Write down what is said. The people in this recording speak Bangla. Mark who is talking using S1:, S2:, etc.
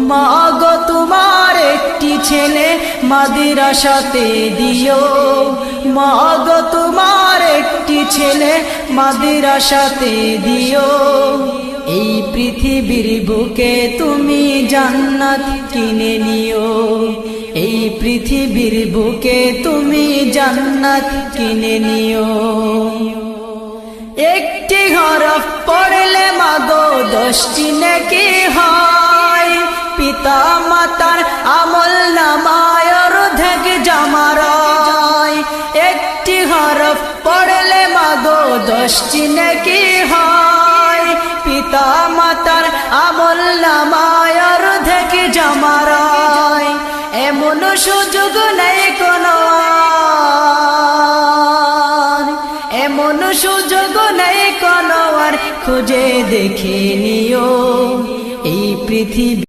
S1: মা গো তোমার একটি ছেলে মাদ্রাসাতে দিও, মা গো তোমার একটি ছেলে মাদ্রাসাতে দিও। এই পৃথিবীর বুকে তুমি জান্নাত কিনে নিও, এই পৃথিবীর বুকে তুমি জান্নাত কিনে নিও। একটি হরফ পড়লে মাগো 10টি নেকি হয়, পিতা মাতার আমল নামায় অর্ধেক জামারায়। একটি হরফ পড়লে মাগো 10টি নেকি হয়, পিতা মাতার আমল নামায় অর্ধেক জামারায়। এমন সুযোগ নেই কোনো আর, এমন সুযোগ নেই কোনো আর, খুঁজে দেখে নিও এই পৃথিবী।